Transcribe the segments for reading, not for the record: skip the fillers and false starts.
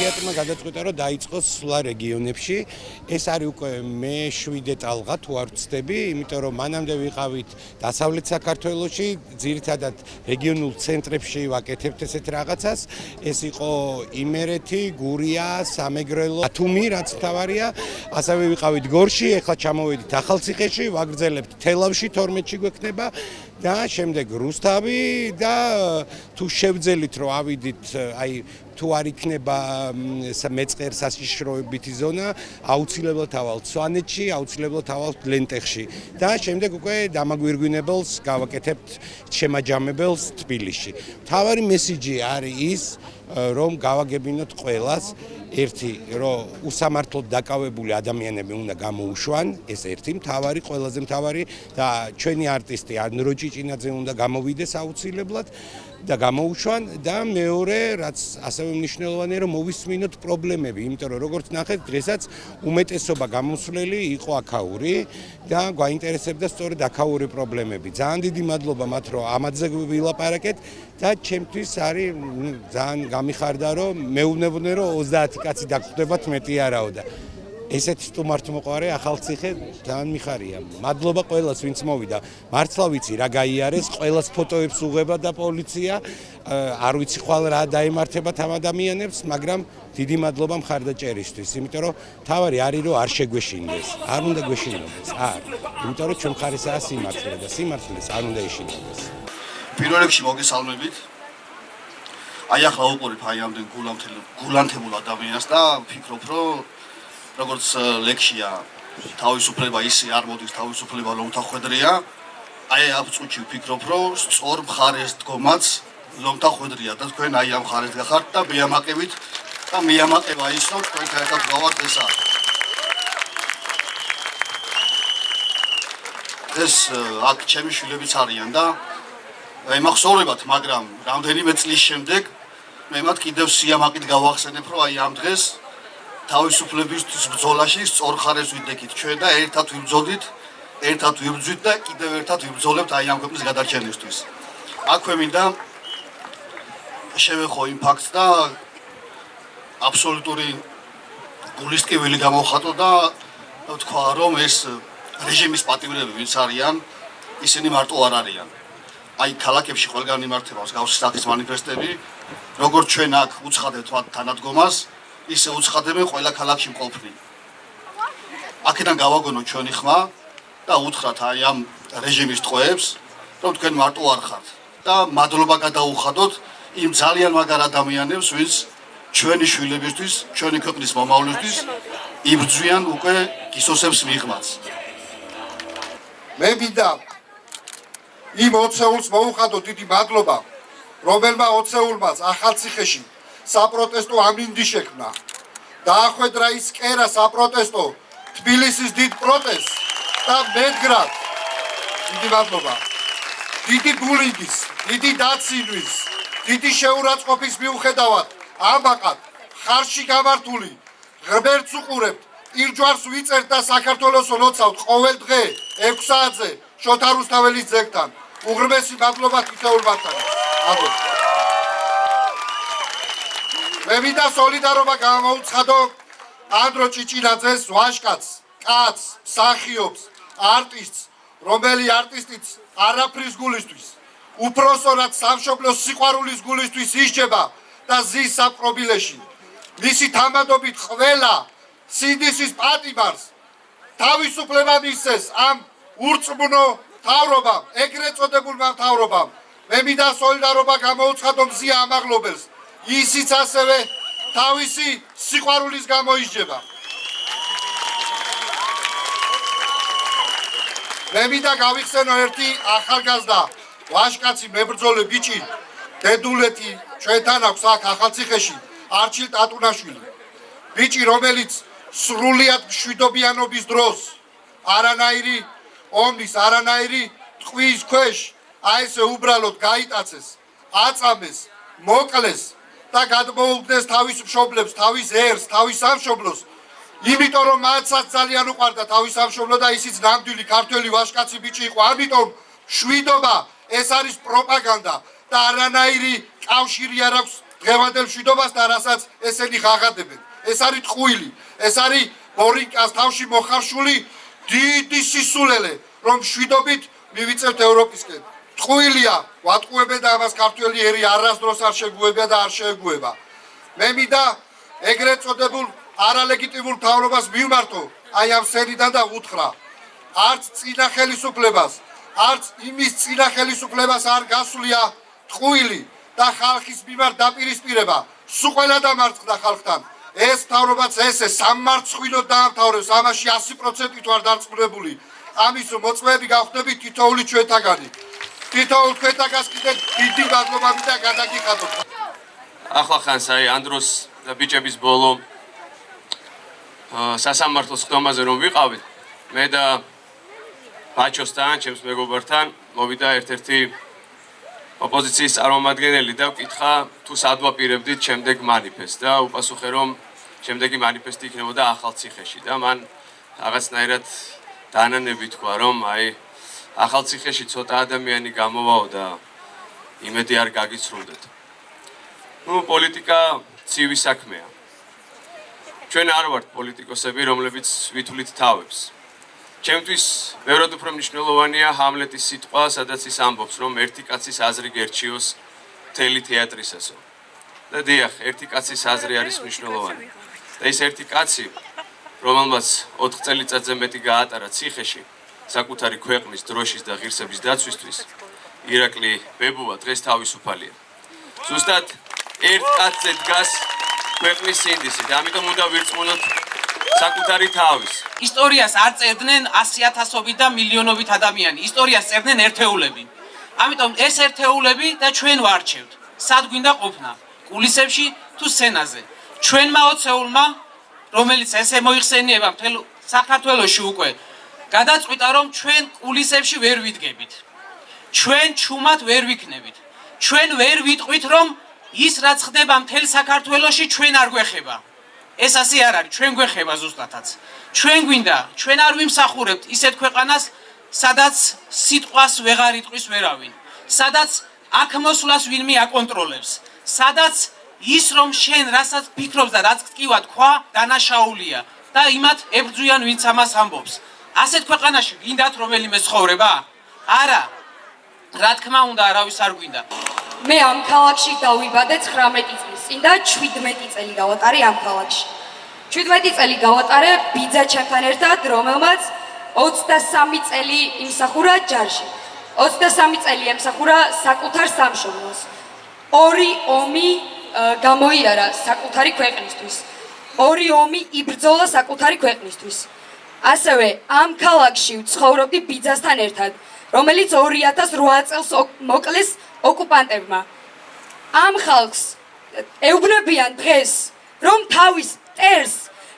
თეატრმა გადაწყვიტა რომ დაიწყოს სვლა რეგიონებში. ეს არის უკვე მე-7 ტალღა თუ არ ვცდები, იმიტომ რომ მანამდე ვიყავით დასავლეთ საქართველოში, ძირითადად რეგიონულ ცენტრებში ვაკეთებთ ესეთ რაღაცას. ეს იყო იმერეთი, გურია, სამეგრელო, ბათუმი, რაც თავარია. ასევე ვიყავით გორში, ეხლა ჩამოვედით ახალციხეში, ვაგრძელებთ თელავში 12-ში გვექნება და შემდეგ რუსთავი და თუ შევძელით რომ ავიდით, აი თუ არ იქნება მეწყერ საშიშროებითი ზონა, აუცილებლად ავალთ სვანეთში, აუცილებლად ავალთ ლენტეხში და შემდეგ უკვე დამაგვირგვინებელს გავაკეთებთ შემაჯამებელს თბილისში. მთავარი მესიჯი არის ის, რომ გავაგებინოთ ყველას ერთი, რომ უსამართლოდ დაკავებული ადამიანები უნდა გამოუშვან, ეს ერთი მთავარი, ყველაზე მთავარი და ჩვენი არტისტი ანრო ჭიჭინაძე უნდა გამოვიდეს აუცილებლად და გამოუშვან და მეორე, რაც ასევე მნიშვნელოვანია, რომ მოვისმინოთ პრობლემები, იმიტომ რომ როგორც ნახეთ, დღესაც უმეტესობა გამოსვლელი იყო აქაური და გვაინტერესებდა სწორედ აქაური პრობლემები. ძალიან დიდი მადლობა მათ, რომ ამაზე ვილაპარაკეთ და ჩემთვის არის ძალიან გამიხარდა, რომ მეუბნებოდნენ, რომ 30 კაცი დაგვხვდებათ, მეტი არაო და ესეთი სტუმართმოყვარე ახალციხე ძალიან მიხარია. მადლობა ყველას, ვინც მოვიდა. მართლა ვიცი რა გაიარეს, ყველას ფოტოებს უღება და პოლიცია. არ ვიცი ხვალ რა დაემართებათ ამ ადამიანებს, მაგრამ დიდი მადლობა მხარდაჭერისთვის, იმიტომ რომ თავარი არის რომ არ შეგვეშინდეს, არ უნდა გვეშინდეს, არ. იმიტომ რომ ჩვენ მხარესაა სიმართლე და სიმართლეს არ უნდა ეშინდეს. პირველ რიგში მოგესალმებით. აი ახლა უყურებ აი ამდენ გულანთებულ ადამიანს და ვფიქრობ, რომ როგორც ლექშია თავისუფლება ისე არ მოდის თავისუფლება ლომთა ხვედრია. აი ამ წუთში ვფიქრობ, რომ სწორ მხარეს დგომაც ლომთა ხვედრია და თქვენ აი ამ მხარეს გახართ და მიამაყებით და მიამაყება ის, რომ თქვენთან ერთად გავართ ესა. ეს აქ ჩემი შვილებიც არიან და ემახსოვრებათ, მაგრამ რამდენიმე წლის შემდეგ მე მათ კიდევ სიამაყით გავახსენებ, რომ აი ამ დღეს თავისუფლებისთვის ბრძოლაში სწორ მხარეს ვიდექით ჩვენ და ერთად ვიბრძოდით, ერთად ვიბრძვით და კიდევ ერთად ვიბრძოლებთ აი ამ ქვეყნის გადარჩენისთვის. აქვე მინდა შევეხო იმ ფაქტს და აბსოლუტური გულისტკივილი გამოვხატო და ვთქვა, რომ ეს რეჟიმის პატიმრები ვინც არიან, ისინი მარტო არ არიან. აი ქალაქებში ყველგან იმართება მსგავსი სახის მანიფესტები, როგორც ჩვენ აქ უცხადებთ თანადგომას, ისე უცხადებენ ყველა ქალაქში მყოფნი. აქედან გავაგონოთ ჩვენი ხმა და უთხრათ აი ამ რეჟიმის ტყვეებს, რომ თქვენ მარტო არ ხართ და მადლობა გადაუხადოთ იმ ძალიან მაგარ ადამიანებს, ვინც ჩვენი შვილებისთვის, ჩვენი ქვეყნის მომავლისთვის იბრძვიან უკვე გისოსებს მიღმაც. მე მინდა იმ ოცეულს მოუხადო დიდი მადლობა, რომელმა ოცეულმაც ახალციხეში საპროტესტო ამინდი შექმნა. დაახვედრა ის კერა საპროტესტო თბილისის დიდ პროტესტს და მედგრად დიდი მადლობა. დიდი ბულინგის, დიდი დაცინვის, დიდი შეურაცხყოფის მიუხედავად ამაყად ხარში გამართული ღმერთს უყურებთ, ირჯვარს ვიწერთ და საქართველოს ლოცავთ ყოველ დღე 6 საათზე შოთა რუსთაველის ძეგლთან. უღრმესი მადლობა თითოეულმათგან. მე მინდა სოლიდარობა გამოვუცხადო ანდრო ჭიჭინაძეს, ვაჟკაცს, კაცს, მსახიობს, არტისტს, რომელი არტისტიც არაფრის გულისთვის, უფროსონად სამშობლოს სიყვარულის გულისთვის ისჯება და ზის საპყრობილეში. მისი თამადობით ყველა სინდისის პატიმარს თავისუფლება მისცეს ამ ურწმუნო მთავრობამ, ეგრეთ წოდებულმა მთავრობამ. მე მინდა სოლიდარობა გამოვუცხადო მზია ამაღლობელს. ისიც ასევე თავისი სიყვარულის გამო ისჯება. მე მინდა გავიხსენო ერთი ახალგაზრდა ვაჟკაცი მებრძოლი ბიჭი, დედულეთი ჩვენთან აქვს აქ ახალციხეში, არჩილ ტატუნაშვილი. ბიჭი, რომელიც სრულიად მშვიდობიანობის დროს არანაირი ომის, არანაირი ტყვის ქვეშ აი ესე უბრალოდ გაიტაცეს, აწამეს, მოკლეს და გადმოუგდეს თავის მშობლებს, თავის ერს, თავის სამშობლოს, იმიტომ რომ მათაც ძალიან უყვარდა თავის სამშობლო და ისიც ნამდვილი ქართველი ვაჟკაცი ბიჭი იყო. ამიტომ მშვიდობა ეს არის პროპაგანდა და არანაირი კავშირი არ აქვს დღევანდელ მშვიდობასთან, რასაც ესენი ღაღადებენ. ეს არის ტყუილი, ეს არის ბორიკას თავში მოხარშული დიდი სისულელე, რომ მშვიდობით მივიწევთ ევროპისკენ. ტყუილია, ვატყუებენ და ამას ქართველი ერი არასდროს არ შეგუებია და არ შეეგუება. მე მინდა ეგრეთ წოდებულ არალეგიტიმურ მთავრობას მივმართო აი ამ სერიდან და უთხრა არც წინა ხელისუფლებას, არც იმის წინა ხელისუფლებას არ გასვლია ტყუილი და ხალხის მიმართ დაპირისპირება. სულ ყველა დამარცხდა ხალხთან. ეს მთავრობაც ესე სამმარცხინოდ დაამთავრებს, ამაში 100%-ით ვარ დარწმუნებული. ამის მოწმეები გავხდებით თითოეული ჩვენთაგანი. თითოეულ ჩვენთაგანს კიდევ დიდი მადლობა მინდა გადაგიხადოთ. ახლა ხანს აი ანდროს და ბიჭების ბოლო სასამართლოს ხდომაზე რომ ვიყავით, მე და ბაჩოსთან, ჩემს მეგობართან მოვიდა ერთ-ერთი ოპოზიციის წარმომადგენელი და ვკითხა თუ სად ვაპირებდით შემდეგ მანიფესტს და უპასუხე რომ შემდეგი მანიფესტი იქნებოდა ახალციხეში და მან რაღაცნაირად დანანები თქვა რომ აი ახალციხეში ცოტა ადამიანი გამოვაო და იმედი არ გაგიცრუნდეთ. პოლიტიკა ცივი საქმეა. ჩვენ არ ვართ პოლიტიკოსები, რომლებიც ვითვლით თავებს. ჩემთვის ბევრად უფრო მნიშვნელოვანია ჰამლეტის სიტყვა, სადაც ის ამბობს, რომ ერთი კაცის აზრი გერჩიოს მთელი თეატრისასო. და დიახ, ერთი კაცის აზრი არის მნიშვნელოვანი. და ის ერთი კაცი, რომელმაც 4 წელიწადზე მეტი გაატარა ციხეში, საკუთარი ქვეყნის დროშის და ღირსების დაცვისთვის, ირაკლი ბებუა დღეს თავისუფალია. ზუსტად ერთ კაცზე დგას ქვეყნის სინდისი და ამიტომ უნდა ვირწმუნოთ საკუთარი თავის. ისტორიას არ წერდნენ 100,000-ობით და მილიონობით ადამიანი. ისტორიას წერდნენ ერთეულები. ამიტომ ეს ერთეულები და ჩვენ ვარჩევთ. სად გვინდა ყოფნა? კულისებში თუ სცენაზე? ჩვენმა ოცეულმა, რომელიც ესე მოიხსენიება მთელ საქართველოში უკვე, გადაწყვიტა რომ ჩვენ კულისებში ვერ ვიდგებით. ჩვენ ჩუმად ვერ ვიქნებით. ჩვენ ვერ ვიტყვით რომ ის რაც ხდება მთელ საქართველოში ჩვენ არ გვეხება. ეს ასე არ არის, ჩვენ გვეხება ზუსტადაც. ჩვენ გვინდა, ჩვენ არ ვიმსახურებთ ისეთ ქვეყანას, სადაც სიტყვას ვეღარ იტყვის ვერავინ, სადაც აქ მოსვლას ვინმე აკონტროლებს, სადაც ის რომ შენ რასაც ფიქრობს და რაც ტკივა თქვა, დანაშაულია და იმათ ებრძვიან ვინც ამას ამბობს. ასეთ ქვეყანაში გინდათ რომელიმე ცხოვრება? არა. რა თქმა უნდა, არავის არ გვინდა. მე ამ ქალაქში დავიბადე 19 წლის წინ და 17 წელი გავატარე ამ ქალაქში. 17 წელი გავატარე ბიძა ჩემთან ერთად, რომელმაც 23 წელი იმსახურა ჯარში. 23 წელი ემსახურა საკუთარ სამშობლოს. 2 ომი გამოიარა საკუთარი ქვეყნისთვის. 2 ომი იბრძოლა საკუთარი ქვეყნისთვის. ასევე ამ ქალაქში ვცხოვრობდი ბიძასთან ერთად, რომელიც 2008 წელს მოკლეს ოკუპანტებმა. ამ ხალხს ეუბნებიან დღეს, რომ თავის მტერს,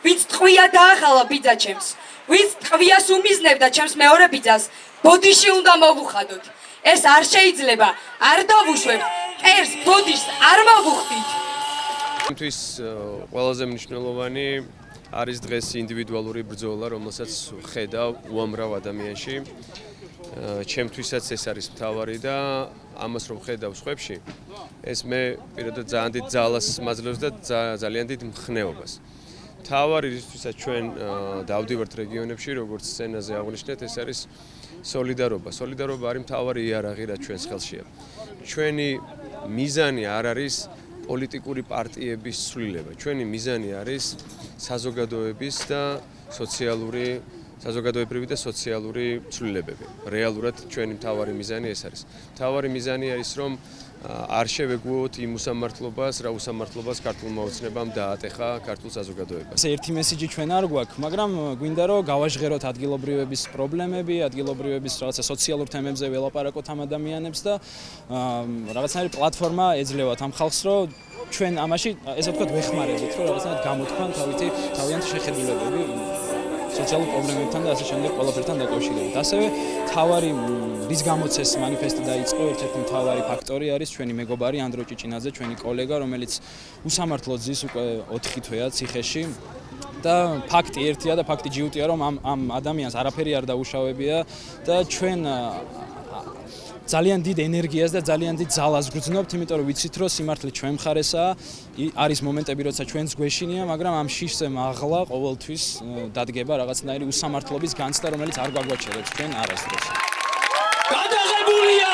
ვინც ტყვია დაახალა ბიძა ჩემს, ვინც ტყვიას უმიზნებდა ჩემს მეორე ბიძას, ბოდიში უნდა მოვუხადოთ. ეს არ შეიძლება, არ დავუშვებთ, მტერს ბოდიშს არ მოვუხდით. ჩემთვის ყველაზე მნიშვნელოვანი არის დღეს ინდივიდუალური ბრძოლა, რომელსაც ხედავ უამრავ ადამიანში. ჩემთვისაც ეს არის მთავარი და ამას რომ ხედავ სხვებში, ეს მე პირადად ძალიან დიდ ძალას მაძლევს და ძალიან დიდ მხნეობას. მთავარი რისთვისაც ჩვენ დავდივართ რეგიონებში, როგორც სცენაზე აღნიშნეთ, ეს არის სოლიდარობა. სოლიდარობა არის მთავარი იარაღი, რაც ჩვენს ხელშია. ჩვენი მიზანი არ არის პოლიტიკური პარტიების ცვლილება. ჩვენი მიზანი არის საზოგადოების და საზოგადოებრივი და სოციალური ცვლილებები. რეალურად ჩვენი მთავარი მიზანი ეს არის. მთავარი მიზანი არის რომ არ შევეგუოთ იმ უსამართლობას, რა უსამართლობას ქართულმა ოცნებამ დაატეხა ქართულ საზოგადოებას. ერთი მესიჯი ჩვენ არ გვაქვს, მაგრამ გვინდა რომ გავაჟღეროთ ადგილობრივების პრობლემები, ადგილობრივების რაღაცა სოციალურ თემებზე ველაპარაკოთ ამ ადამიანებს და რაღაცნაირი პლატფორმა ეძლევათ ამ ხალხს, რომ ჩვენ ამაში ესე ვთქვათ ვეხმარებით, რომ რაღაცნაირად გამოთქვან თავიანთი შეხედულებები სოციალურ პრობლემებთან და ასე შემდეგ ყველაფერთან დაკავშირებით. ასევე თავარი რის გამოც ეს მანიფესტი დაიწყო, ერთ-ერთი მთავარი ფაქტორი არის ჩვენი მეგობარი ანდრო ჭიჭინაძე, ჩვენი კოლეგა, რომელიც უსამართლოდ ზის უკვე 4 თვეა ციხეში. და ფაქტი ერთია და ფაქტი ჯიუტია, რომ ამ ადამიანს არაფერი არ დაუშავებია და ჩვენ ძალიან დიდ ენერგიას და ძალიან დიდ ძალას გრძნობთ, იმიტომ რომ ვიცით რომ სიმართლე ჩვენ მხარესაა, არის მომენტები როცა ჩვენს გვეშინია, მაგრამ ამ შიშზე მაღლა ყოველთვის დადგება რაღაცნაირი უსამართლობის განცდა, რომელიც არ გვაგვაჩერებს ჩვენ არასდროს. გადაღებულია